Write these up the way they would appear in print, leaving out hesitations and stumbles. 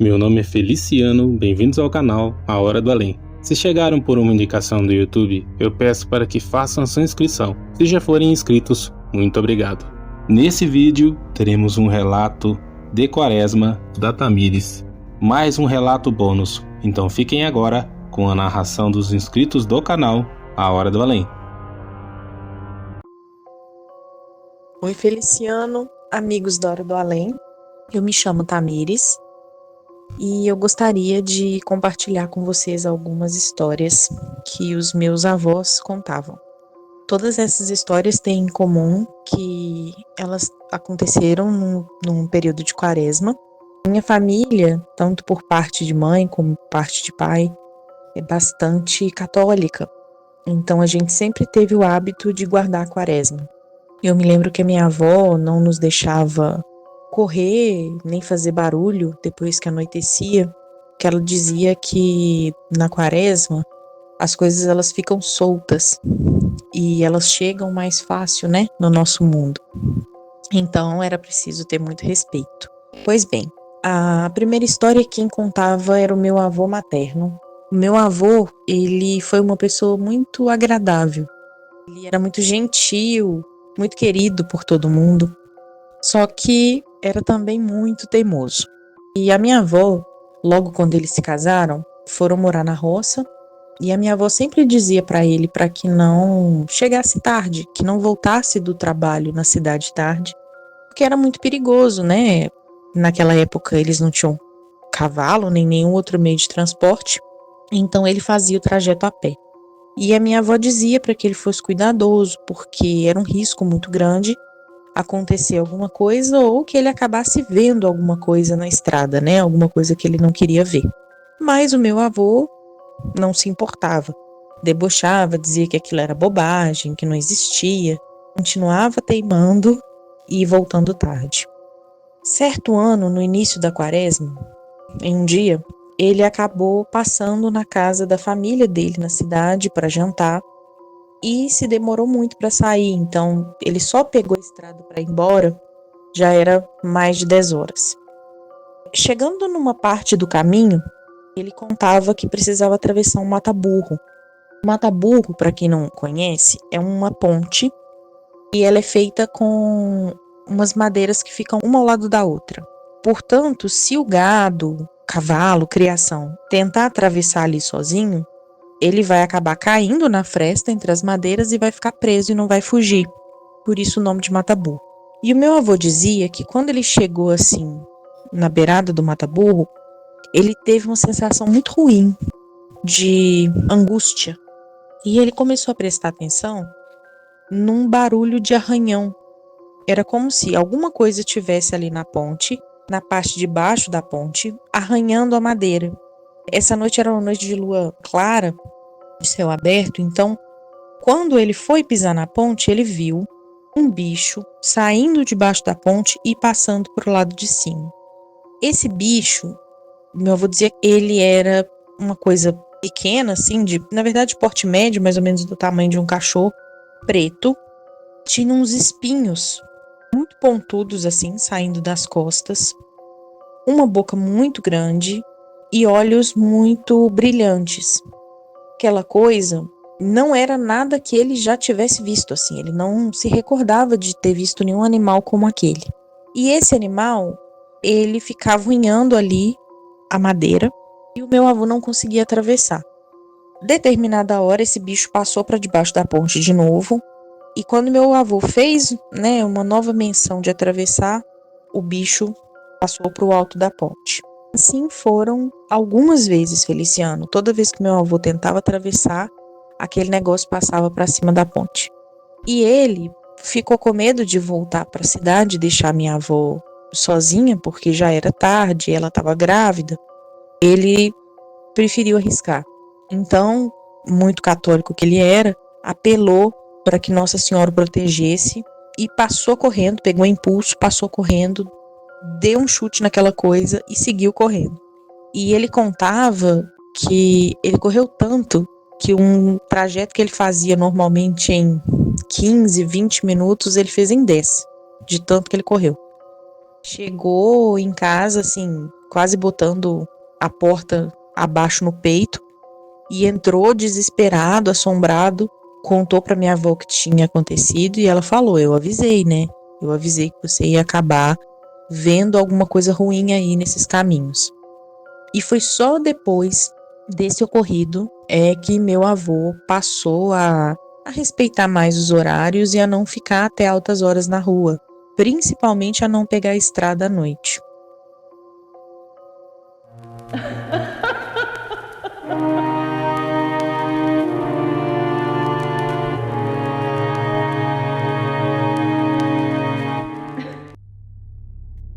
Meu nome é Feliciano, bem-vindos ao canal A Hora do Além. Se chegaram por uma indicação do YouTube, eu peço para que façam sua inscrição. Se já forem inscritos, muito obrigado. Nesse vídeo, teremos um relato de Quaresma da Tamires, mais um relato bônus, então fiquem agora com a narração dos inscritos do canal A Hora do Além. Oi Feliciano, amigos da Hora do Além, eu me chamo Tamires e eu gostaria de compartilhar com vocês algumas histórias que os meus avós contavam. Todas essas histórias têm em comum que elas aconteceram num período de Quaresma. Minha família, tanto por parte de mãe como por parte de pai, é bastante católica, então a gente sempre teve o hábito de guardar a Quaresma. Eu me lembro que a minha avó não nos deixava correr, nem fazer barulho depois que anoitecia, que ela dizia que na Quaresma as coisas elas ficam soltas e elas chegam mais fácil, né, no nosso mundo. Então era preciso ter muito respeito. Pois bem, a primeira história quem contava era o meu avô materno. O meu avô, ele foi uma pessoa muito agradável. Ele era muito gentil, muito querido por todo mundo, só que era também muito teimoso. E a minha avó, logo quando eles se casaram, foram morar na roça, e a minha avó sempre dizia para ele para que não chegasse tarde, que não voltasse do trabalho na cidade tarde, porque era muito perigoso, né? Naquela época eles não tinham cavalo nem nenhum outro meio de transporte, então ele fazia o trajeto a pé. E a minha avó dizia para que ele fosse cuidadoso, porque era um risco muito grande acontecer alguma coisa ou que ele acabasse vendo alguma coisa na estrada, né? Alguma coisa que ele não queria ver. Mas o meu avô não se importava, debochava, dizia que aquilo era bobagem, que não existia, continuava teimando e voltando tarde. Certo ano, no início da Quaresma, em um dia, ele acabou passando na casa da família dele na cidade para jantar e se demorou muito para sair, então ele só pegou a estrada para ir embora, já era mais de 10 horas. Chegando numa parte do caminho, ele contava que precisava atravessar um mata-burro. O mata-burro, para quem não conhece, é uma ponte e ela é feita com umas madeiras que ficam uma ao lado da outra. Portanto, se o gado, cavalo, criação, tentar atravessar ali sozinho, ele vai acabar caindo na fresta entre as madeiras e vai ficar preso e não vai fugir. Por isso o nome de mata-burro. E o meu avô dizia que quando ele chegou assim, na beirada do mata-burro, ele teve uma sensação muito ruim de angústia. E ele começou a prestar atenção num barulho de arranhão. Era como se alguma coisa estivesse ali na ponte, na parte de baixo da ponte, arranhando a madeira. Essa noite era uma noite de lua clara, de céu aberto, então quando ele foi pisar na ponte, ele viu um bicho saindo debaixo da ponte e passando para o lado de cima. Esse bicho, meu avô dizia que ele era uma coisa pequena, assim, na verdade porte médio, mais ou menos do tamanho de um cachorro, preto, tinha uns espinhos muito pontudos assim, saindo das costas, uma boca muito grande e olhos muito brilhantes. Aquela coisa não era nada que ele já tivesse visto, assim, ele não se recordava de ter visto nenhum animal como aquele. E esse animal, ele ficava unhando ali a madeira e o meu avô não conseguia atravessar. Determinada hora, esse bicho passou para debaixo da ponte de novo, e quando meu avô fez, né, uma nova menção de atravessar, o bicho passou para o alto da ponte. Assim foram algumas vezes, Feliciano. Toda vez que meu avô tentava atravessar, aquele negócio passava para cima da ponte. E ele ficou com medo de voltar para a cidade e deixar minha avó sozinha, porque já era tarde, ela estava grávida. Ele preferiu arriscar. Então, muito católico que ele era, apelou para que Nossa Senhora o protegesse e passou correndo, pegou impulso, passou correndo, deu um chute naquela coisa e seguiu correndo. E ele contava que ele correu tanto que um trajeto que ele fazia normalmente em 15, 20 minutos, ele fez em 10, de tanto que ele correu. Chegou em casa, assim, quase botando a porta abaixo no peito, e entrou desesperado, assombrado, contou para minha avó o que tinha acontecido e ela falou: eu avisei, né? Eu avisei que você ia acabar vendo alguma coisa ruim aí nesses caminhos. E foi só depois desse ocorrido que meu avô passou a respeitar mais os horários e a não ficar até altas horas na rua, principalmente a não pegar a estrada à noite.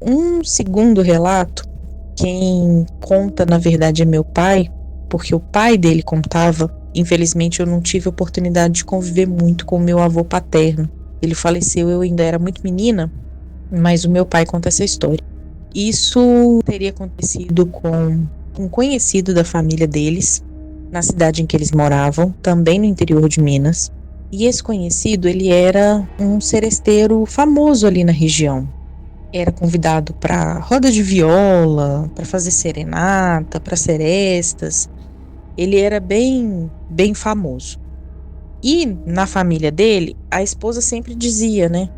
Um segundo relato, quem conta na verdade é meu pai, porque o pai dele contava. Infelizmente eu não tive oportunidade de conviver muito com o meu avô paterno. Ele faleceu, eu ainda era muito menina, mas o meu pai conta essa história. Isso teria acontecido com um conhecido da família deles, na cidade em que eles moravam, também no interior de Minas. E esse conhecido, ele era um seresteiro famoso ali na região. Era convidado para roda de viola, para fazer serenata, para serestas. Ele era bem famoso. E na família dele, a esposa sempre dizia, né?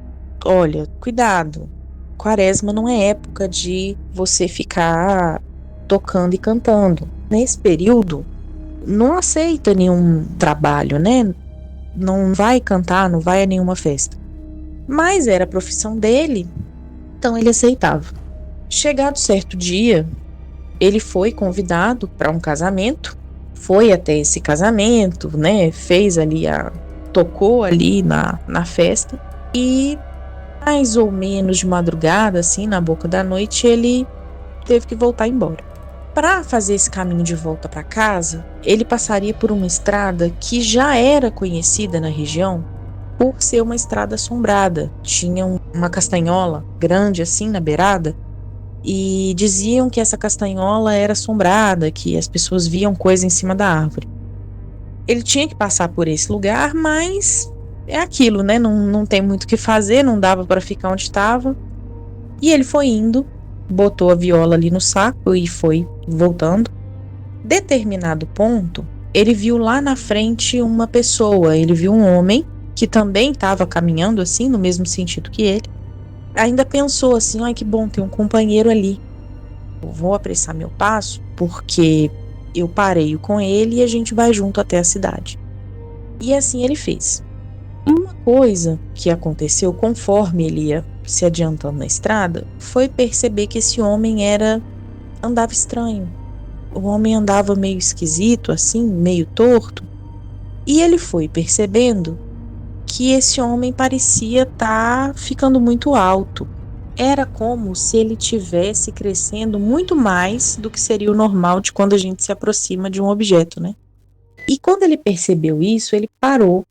Olha, cuidado, Quaresma não é época de você ficar tocando e cantando. Nesse período, não aceita nenhum trabalho, né? Não vai cantar, não vai a nenhuma festa. Mas era a profissão dele, então ele aceitava. Chegado certo dia, ele foi convidado para um casamento, foi até esse casamento, né? Tocou ali na festa e mais ou menos de madrugada, assim, na boca da noite, ele teve que voltar embora. Para fazer esse caminho de volta para casa, ele passaria por uma estrada que já era conhecida na região por ser uma estrada assombrada. Tinha uma castanhola grande assim na beirada e diziam que essa castanhola era assombrada, que as pessoas viam coisa em cima da árvore. Ele tinha que passar por esse lugar, mas é aquilo, né? Não tem muito o que fazer, não dava para ficar onde estava. E ele foi indo, botou a viola ali no saco e foi voltando. Determinado ponto, ele viu lá na frente uma pessoa, ele viu um homem que também estava caminhando assim, no mesmo sentido que ele. Ainda pensou assim, ai que bom, tem um companheiro ali. Eu vou apressar meu passo, porque eu pareio com ele e a gente vai junto até a cidade. E assim ele fez. Uma coisa que aconteceu conforme ele ia se adiantando na estrada foi perceber que esse homem andava estranho. O homem andava meio esquisito, assim, meio torto. E ele foi percebendo que esse homem parecia estar ficando muito alto. Era como se ele tivesse crescendo muito mais do que seria o normal de quando a gente se aproxima de um objeto, né? E quando ele percebeu isso, ele parou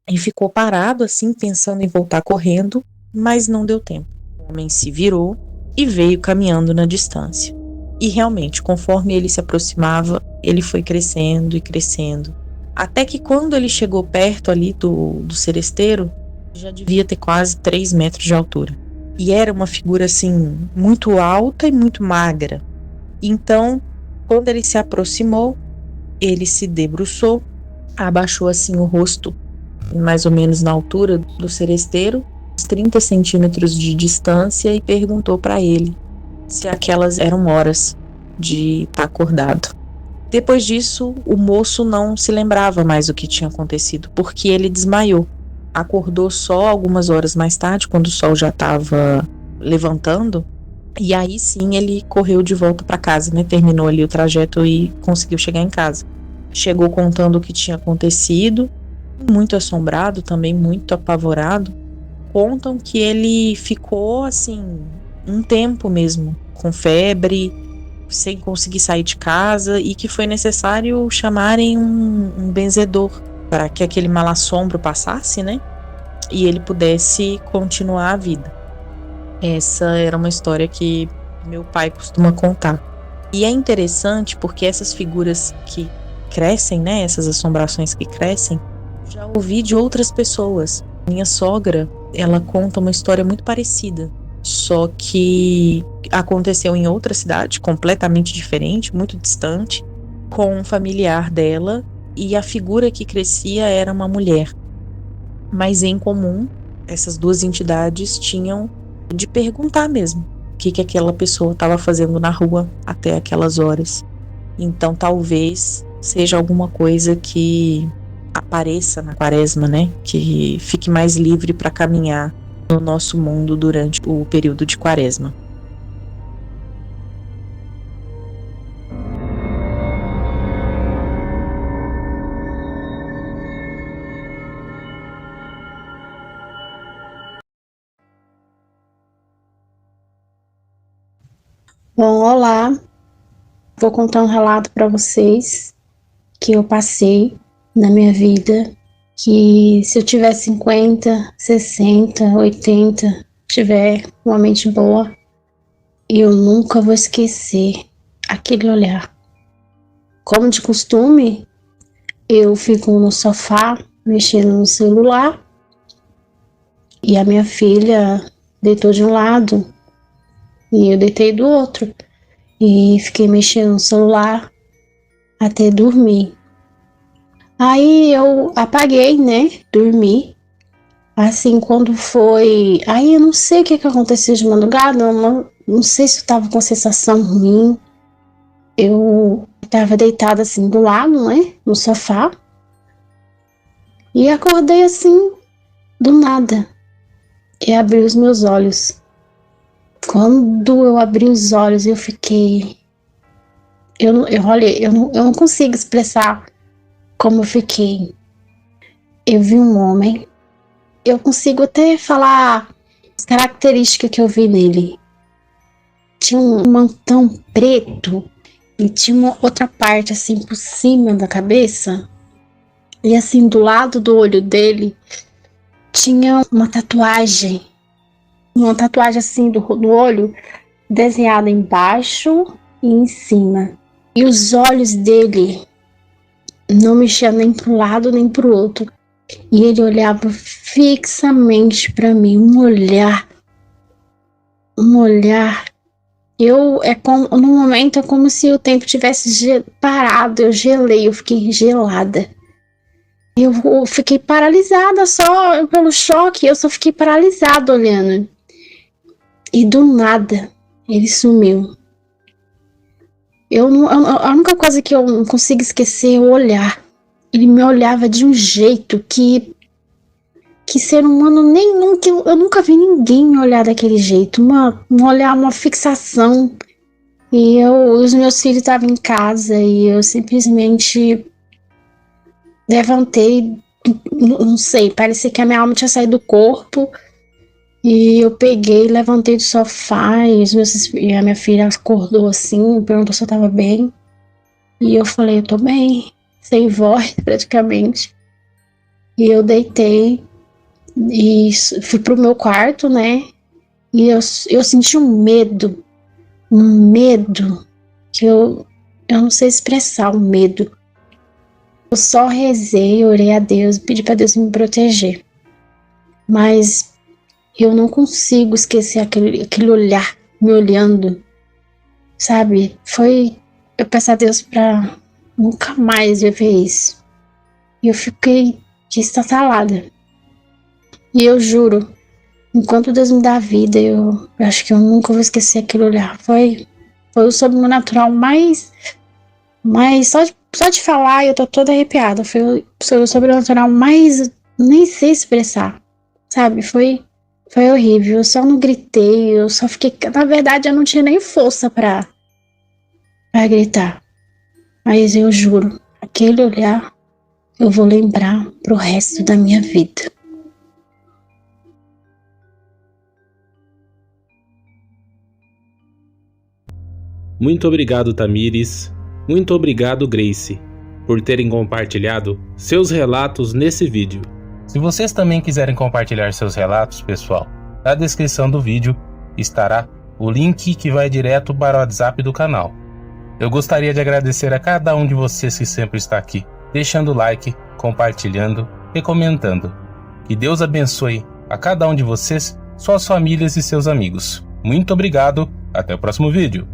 e ficou parado assim, pensando em voltar correndo, mas não deu tempo. O homem se virou e veio caminhando na distância. E realmente, conforme ele se aproximava, ele foi crescendo e crescendo. Até que quando ele chegou perto ali do seresteiro, já devia ter quase 3 metros de altura. E era uma figura assim, muito alta e muito magra. Então, quando ele se aproximou, ele se debruçou, abaixou assim o rosto, mais ou menos na altura do seresteiro, uns 30 centímetros de distância, e perguntou para ele se aquelas eram horas de estar acordado. Depois disso, o moço não se lembrava mais do que tinha acontecido, porque ele desmaiou. Acordou só algumas horas mais tarde, quando o sol já estava levantando, e aí sim ele correu de volta para casa, né? Terminou ali o trajeto e conseguiu chegar em casa. Chegou contando o que tinha acontecido, muito assombrado, também muito apavorado. Contam que ele ficou assim um tempo mesmo com febre, sem conseguir sair de casa, e que foi necessário chamarem um benzedor para que aquele mal-assombro passasse, né? E ele pudesse continuar a vida. Essa era uma história que meu pai costuma contar. E é interessante porque essas figuras que crescem, né? Essas assombrações que crescem, já ouvi de outras pessoas. Minha sogra, ela conta uma história muito parecida. só que aconteceu em outra cidade, completamente diferente, muito distante, com um familiar dela, e a figura que crescia era uma mulher. Mas em comum, essas duas entidades tinham de perguntar mesmo o que aquela pessoa estava fazendo na rua até aquelas horas. Então talvez seja alguma coisa que apareça na quaresma, né? Que fique mais livre para caminhar no nosso mundo durante o período de quaresma. Bom, olá. Vou contar um relato para vocês que eu passei na minha vida, que se eu tiver 50, 60, 80, tiver uma mente boa, eu nunca vou esquecer aquele olhar. Como de costume, eu fico no sofá mexendo no celular e a minha filha deitou de um lado e eu deitei do outro e fiquei mexendo no celular até dormir. Aí eu apaguei, né? Dormi. Assim, quando foi... Aí eu não sei o que aconteceu de madrugada, não sei se eu tava com sensação ruim. Eu tava deitada assim do lado, né? No sofá. E acordei assim, do nada. E abri os meus olhos. Quando eu abri os olhos, eu fiquei... Eu não consigo expressar como eu fiquei. Eu vi um homem. Eu consigo até falar as características que eu vi nele. Tinha um mantão preto e tinha uma outra parte assim por cima da cabeça. E assim do lado do olho dele tinha uma tatuagem. Uma tatuagem assim do olho desenhada embaixo e em cima. E os olhos dele não mexiam nem para um lado nem para o outro. E ele olhava fixamente para mim, um olhar. No momento é como se o tempo tivesse parado, eu gelei, eu fiquei gelada. Eu fiquei paralisada só pelo choque, eu só fiquei paralisada olhando. E do nada, ele sumiu. A única coisa que eu não consigo esquecer é o olhar. Ele me olhava de um jeito que ser humano eu nunca vi ninguém olhar daquele jeito. Um olhar, uma fixação. E os meus filhos estavam em casa e eu simplesmente levantei, não sei, parecia que a minha alma tinha saído do corpo. E eu peguei, levantei do sofá e a minha filha acordou assim, perguntou se eu tava bem. E eu falei, eu tô bem, sem voz praticamente. E eu deitei e fui pro meu quarto, né? E eu senti um medo que eu não sei expressar o medo. Eu só rezei, orei a Deus, pedi pra Deus me proteger. Mas eu não consigo esquecer aquele olhar me olhando, sabe? Eu peço a Deus pra nunca mais viver isso. E eu fiquei estatalada. E eu juro, enquanto Deus me dá vida, eu acho que eu nunca vou esquecer aquele olhar. Foi o sobrenatural mais só de falar eu tô toda arrepiada. Foi o sobrenatural mais, nem sei expressar, sabe? Foi horrível. Eu só não gritei, eu só fiquei, na verdade eu não tinha nem força pra gritar. Mas eu juro, aquele olhar eu vou lembrar pro resto da minha vida. Muito obrigado, Tamires. Muito obrigado, Grace, por terem compartilhado seus relatos nesse vídeo. Se vocês também quiserem compartilhar seus relatos, pessoal, na descrição do vídeo estará o link que vai direto para o WhatsApp do canal. Eu gostaria de agradecer a cada um de vocês que sempre está aqui, deixando o like, compartilhando e comentando. Que Deus abençoe a cada um de vocês suas famílias e seus amigos. Muito obrigado, até o próximo vídeo.